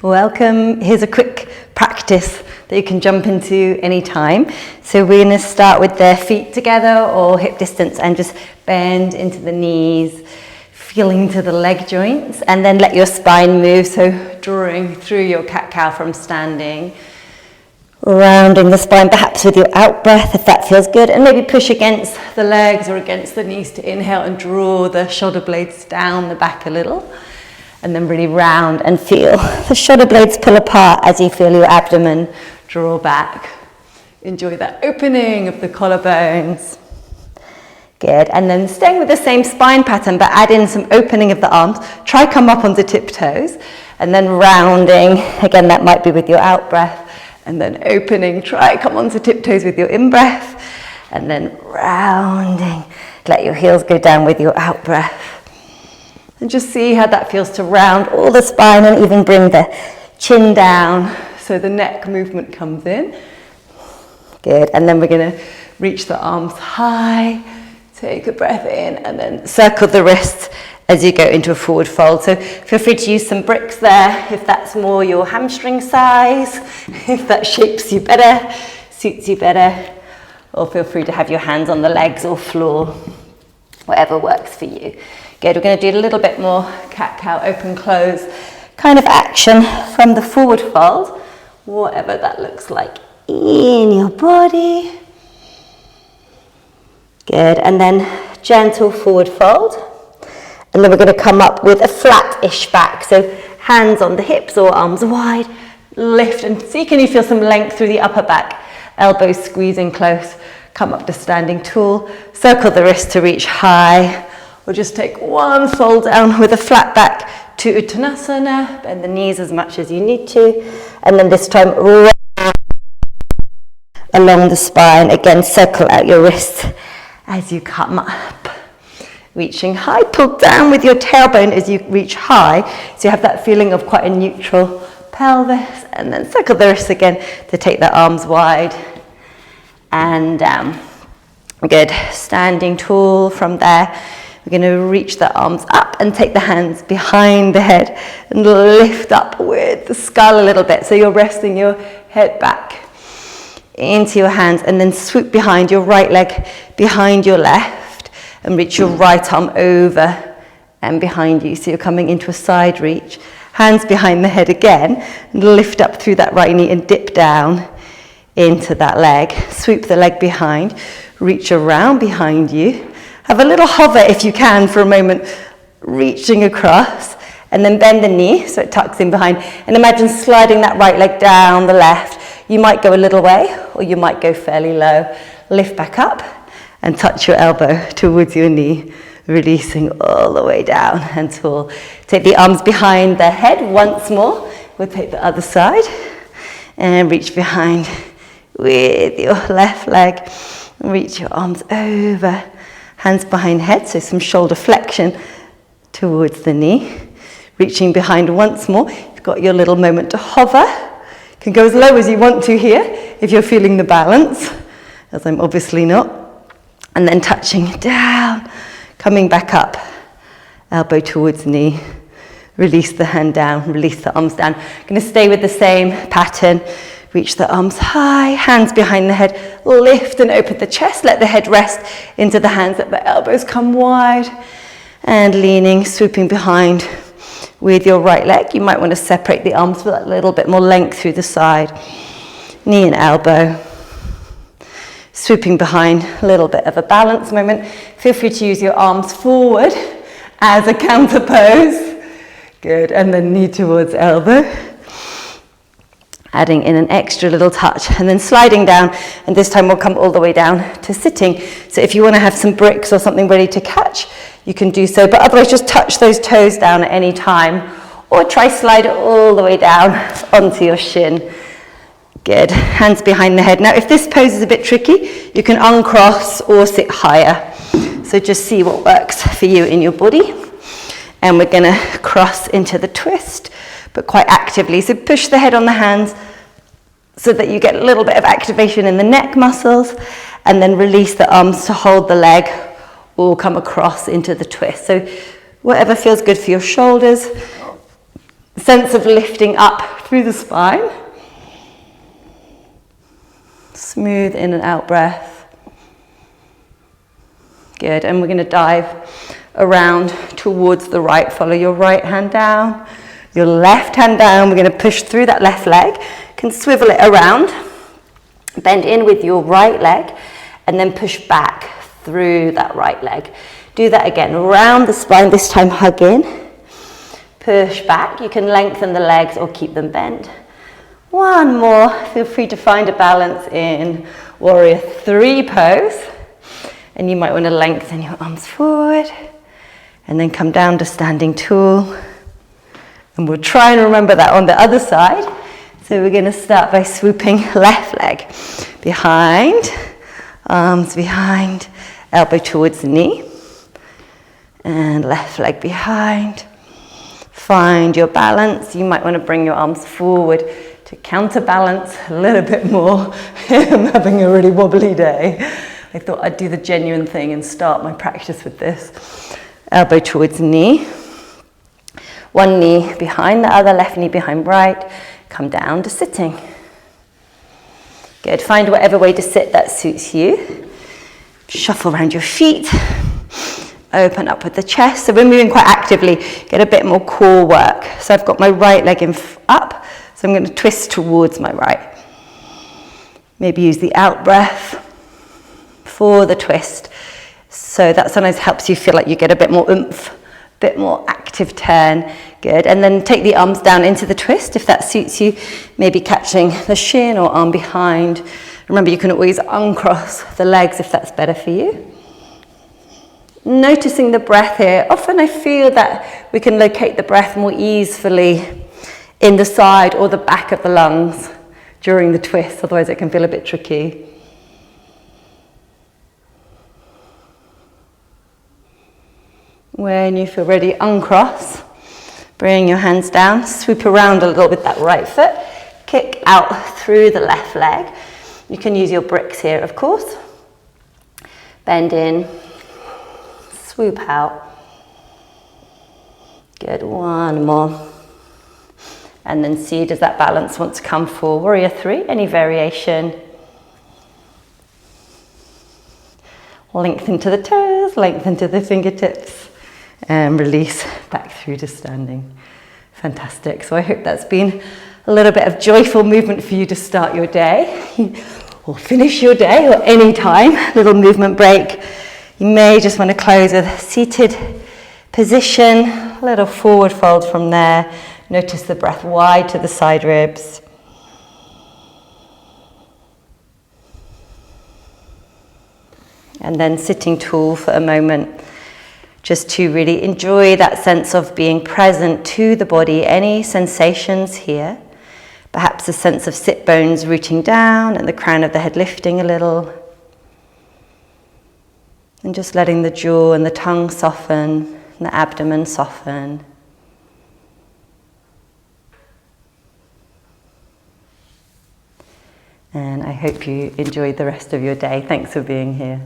Welcome. Here's a quick practice that you can jump into anytime. So we're going to start with the feet together or hip distance and just bend into the knees, feeling to the leg joints, and then let your spine move. So drawing through your cat-cow from standing, rounding the spine perhaps with your out breath if that feels good, and maybe push against the legs or against the knees to inhale and draw the shoulder blades down the back a little. And then really round and feel the shoulder blades pull apart as you feel your abdomen draw back. Enjoy that opening of the collarbones. Good. And then staying with the same spine pattern, but add in some opening of the arms. Try come up onto tiptoes and then rounding. Again, that might be with your out breath. And then opening. Try come onto tiptoes with your in breath. And then rounding. Let your heels go down with your out breath. And just see how that feels to round all the spine and even bring the chin down so the neck movement comes in. Good. And then we're going to reach the arms high, take a breath in, and then circle the wrists as you go into a forward fold. So feel free to use some bricks there if that's more your hamstring size, if that shapes you better, suits you better, or feel free to have your hands on the legs or floor, whatever works for you. Good, we're going to do a little bit more cat-cow, open, close kind of action from the forward fold, whatever that looks like in your body. Good, and then gentle forward fold. And then we're going to come up with a flat-ish back. So hands on the hips or arms wide, lift and see, can you feel some length through the upper back? Elbows squeezing close, come up to standing tall, circle the wrist to reach high. Or just take one fold down with a flat back to Uttanasana, bend the knees as much as you need to, and then this time roll along the spine. Again, circle out your wrists as you come up. Reaching high, pull down with your tailbone as you reach high, so you have that feeling of quite a neutral pelvis, and then circle the wrists again to take the arms wide and down. Good, standing tall from there. We're going to reach the arms up and take the hands behind the head and lift up with the skull a little bit. So you're resting your head back into your hands and then swoop behind your right leg behind your left and reach your right arm over and behind you. So you're coming into a side reach. Hands behind the head again and lift up through that right knee and dip down into that leg. Swoop the leg behind, reach around behind you. Have a little hover if you can for a moment, reaching across, and then bend the knee so it tucks in behind. And imagine sliding that right leg down the left. You might go a little way or you might go fairly low. Lift back up and touch your elbow towards your knee, releasing all the way down and tall. Take the arms behind the head once more. We'll take the other side and reach behind with your left leg. Reach your arms over. Hands behind head, so some shoulder flexion towards the knee. Reaching behind once more. You've got your little moment to hover. You can go as low as you want to here if you're feeling the balance, as I'm obviously not. And then touching down, coming back up. Elbow towards knee. Release the hand down, release the arms down. Going to stay with the same pattern. Reach the arms high, hands behind the head, lift and open the chest, let the head rest into the hands, let the elbows come wide, and leaning, swooping behind with your right leg. You might want to separate the arms for that little bit more length through the side. Knee and elbow. Swooping behind, a little bit of a balance moment. Feel free to use your arms forward as a counter pose. Good, and then knee towards elbow. Adding in an extra little touch and then sliding down, and this time we'll come all the way down to sitting. So if you want to have some bricks or something ready to catch, you can do so, but otherwise just touch those toes down at any time or try slide it all the way down onto your shin. Good, hands behind the head. Now if this pose is a bit tricky, you can uncross or sit higher. So just see what works for you in your body. And we're going to cross into the twist, but quite actively. So push the head on the hands so that you get a little bit of activation in the neck muscles, and then release the arms to hold the leg or come across into the twist. So whatever feels good for your shoulders. sense of lifting up through the spine. Smooth in and out breath. Good, and we're going to dive around towards the right. Follow your right hand down, your left hand down. We're going to push through that left leg. You can swivel it around. Bend in with your right leg and then push back through that right leg. Do that again, around the spine, this time hug in. Push back. You can lengthen the legs or keep them bent. One more. Feel free to find a balance in Warrior 3 pose. And you might want to lengthen your arms forward and then come down to standing tall. And we'll try and remember that on the other side. So we're going to start by swooping left leg behind, arms behind, elbow towards the knee. And left leg behind. Find your balance. You might want to bring your arms forward to counterbalance a little bit more. I'm having a really wobbly day. I thought I'd do the genuine thing and start my practice with this. Elbow towards knee. One knee behind the other, left knee behind right. Come down to sitting. Good. Find whatever way to sit that suits you. Shuffle around your feet. Open up with the chest. So we're moving quite actively. Get a bit more core work. So I've got my right leg up. So I'm going to twist towards my right. Maybe use the out breath for the twist. So that sometimes helps you feel like you get a bit more oomph, a bit more active turn. Good. And then take the arms down into the twist if that suits you. Maybe catching the shin or arm behind. Remember, you can always uncross the legs if that's better for you. Noticing the breath here. Often I feel that we can locate the breath more easily in the side or the back of the lungs during the twist. Otherwise it can feel a bit tricky. When you feel ready, uncross. Bring your hands down. Swoop around a little with that right foot. Kick out through the left leg. You can use your bricks here, of course. Bend in. Swoop out. Good, one more. And then see, does that balance want to come for Warrior 3? Any variation? Lengthen to the toes, lengthen to the fingertips, and release back through to standing. Fantastic. So I hope that's been a little bit of joyful movement for you to start your day, or finish your day, or any time. Little movement break. You may just want to close with a seated position, a little forward fold from there. Notice the breath wide to the side ribs. And then sitting tall for a moment, just to really enjoy that sense of being present to the body. Any sensations here? Perhaps a sense of sit bones rooting down and the crown of the head lifting a little. And just letting the jaw and the tongue soften, and the abdomen soften. And I hope you enjoyed the rest of your day. Thanks for being here.